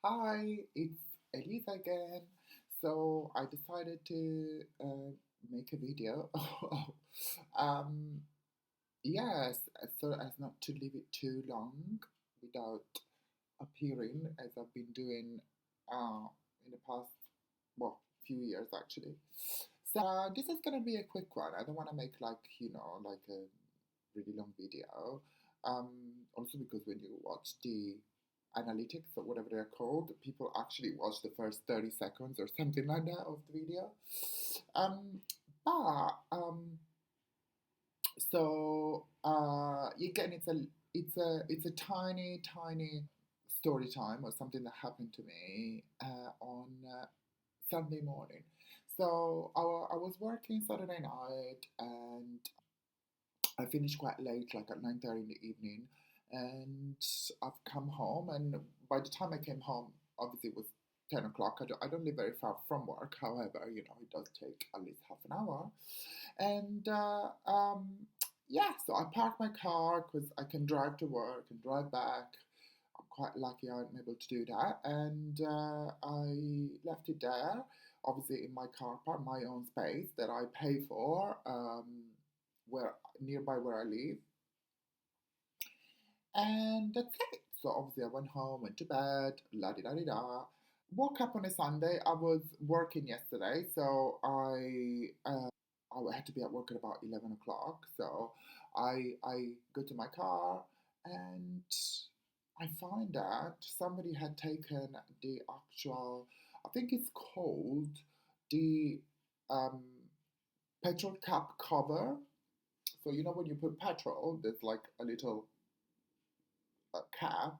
Hi, it's Elisa again. So I decided to make a video. um, yes, so as not to leave it too long without appearing, as I've been doing uh, in the past, well, few years actually. So this is gonna be a quick one. I don't want to make like a really long video. Um, Also because when you watch the analytics or whatever they're called, people actually watch the first 30 seconds or something like that of the video. Um, but again, it's a tiny story time or something that happened to me on Sunday morning. So I was working Saturday night and I finished quite late, like at 9:30 in the evening, and I've come home. And by the time I came home, obviously it was 10 o'clock. I don't live very far from work, however, it does take at least half an hour. And yeah, so I parked my car because I can drive to work and drive back. I'm quite lucky I'm able to do that. And I left it there, obviously in my car park, my own space that I pay for, where nearby where I live. And that's it. So obviously I went home, went to bed, la di da di da. Woke up on a Sunday. I was working yesterday, so I had to be at work at about 11 o'clock. So I go to my car and I find that somebody had taken the actual, I think it's called the um, petrol cap cover. So when you put petrol, there's like a little cap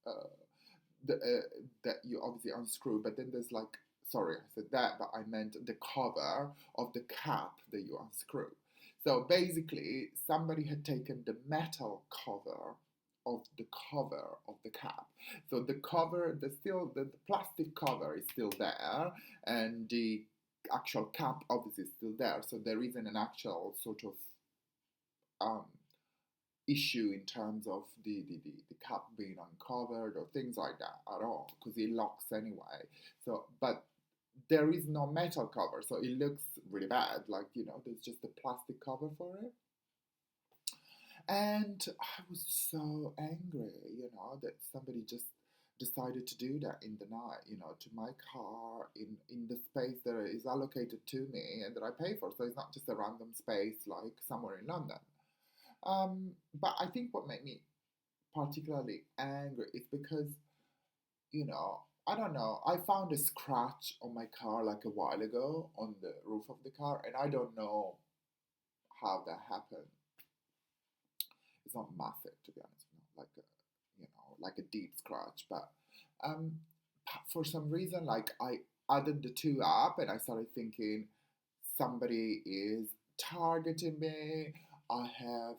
uh, that you obviously unscrew, but then there's like, sorry, I said that, but I meant the cover of the cap that you unscrew. So basically, somebody had taken the metal cover of the cap. So the cover, the plastic cover is still there, and the actual cap obviously is still there. So there isn't an actual sort of um, issue in terms of the cap being uncovered or things like that at all because it locks anyway. So, but there is no metal cover, so it looks really bad. Like, there's just a plastic cover for it. And I was so angry, that somebody just decided to do that in the night, to my car in the space that is allocated to me and that I pay for. So it's not just a random space like somewhere in London. But I think what made me particularly angry is because, I don't know, I found a scratch on my car like a while ago on the roof of the car, and I don't know how that happened. It's not massive, to be honest, not like like a deep scratch, but um, for some reason, like I added the two up and I started thinking somebody is targeting me. I have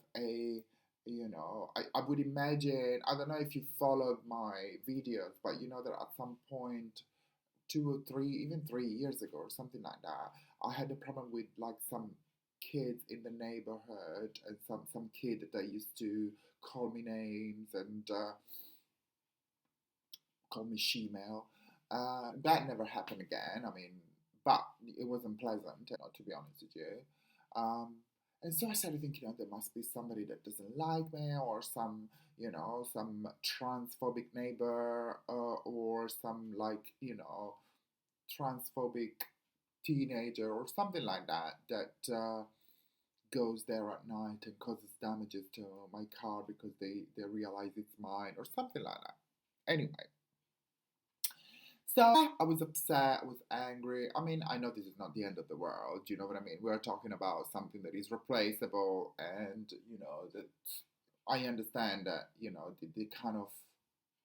I would imagine, I don't know if you followed my videos, but that at some point, 2 or 3, even 3 years ago or something like that, I had a problem with like some kids in the neighborhood and some kid that used to call me names and call me she-male. That never happened again. I mean, but it wasn't pleasant, to be honest with you. Um, and so I started thinking, there must be somebody that doesn't like me, or some transphobic neighbor, or some like, transphobic teenager or something like that goes there at night and causes damages to my car because they realize it's mine or something like that. Anyway, so I was upset, I was angry. I mean, I know this is not the end of the world, you know what I mean? We're talking about something that is replaceable, and that I understand that, the kind of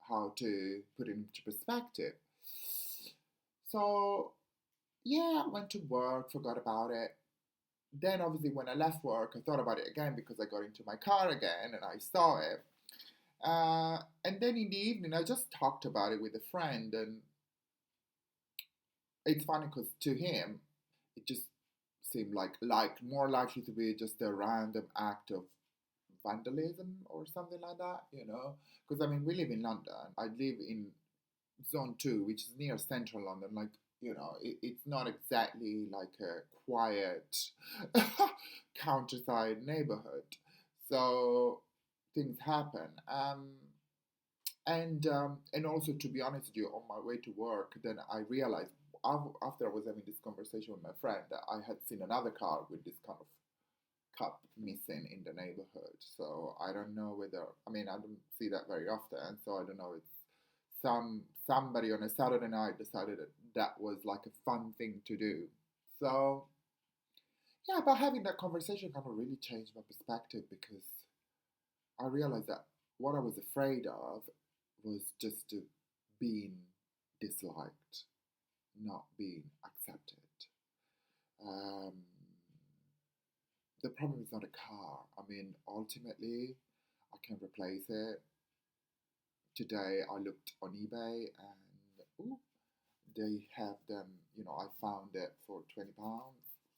how to put it into perspective. So yeah, I went to work, forgot about it. Then obviously when I left work, I thought about it again because I got into my car again and I saw it. And then in the evening, I just talked about it with a friend, and it's funny because to him, it just seemed like more likely to be just a random act of vandalism or something like that. Because I mean, we live in London. I live in zone 2, which is near central London. Like, it's not exactly like a quiet countryside neighborhood. So things happen. And also, to be honest with you, on my way to work, then I realized after I was having this conversation with my friend that I had seen another car with this kind of cup missing in the neighborhood. So I don't know whether, I mean, I don't see that very often. So I don't know. It's somebody on a Saturday night decided that that was like a fun thing to do. So yeah, but having that conversation kind of really changed my perspective, because I realized that what I was afraid of was just to being disliked, not being accepted. Um, the problem is not a car. I mean, ultimately, I can replace it. Today, I looked on eBay and ooh, they have them. I found it for £20,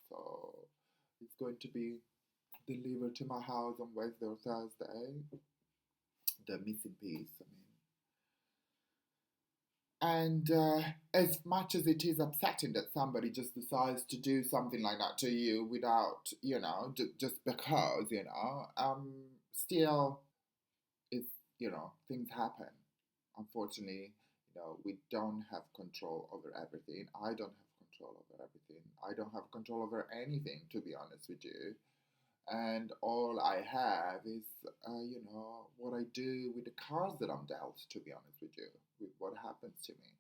so it's going to be delivered to my house on Wednesday or Thursday. The missing piece. I mean, and as much as it is upsetting that somebody just decides to do something like that to you without, just because, still, it's, things happen. Unfortunately, we don't have control over everything. I don't have control over everything. I don't have control over anything, to be honest with you. And all I have is, what I do with the cards that I'm dealt, to be honest with you, with what happens to me.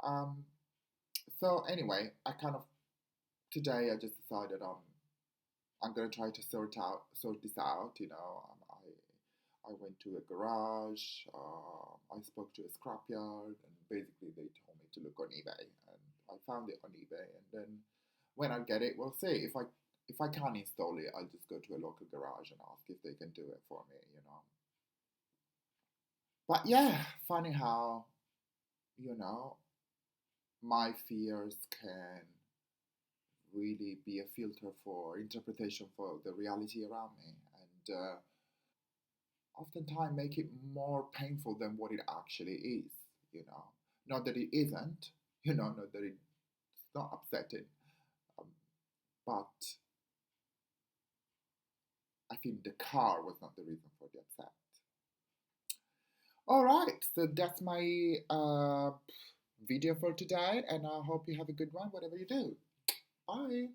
Um, so anyway, I kind of today I just decided I'm gonna try to sort this out. I went to a garage. I spoke to a scrapyard, and basically they told me to look on eBay, and I found it on eBay. And then when I get it, we'll see. If I can't install it, I'll just go to a local garage and ask if they can do it for me. But yeah, funny how you know my fears can really be a filter for interpretation for the reality around me, and oftentimes make it more painful than what it actually is. you know Not that it isn't, not that it's not upsetting, um, but I think the car was not the reason for the upset. All right, so that's my video for today, and I hope you have a good one whatever you do. Bye.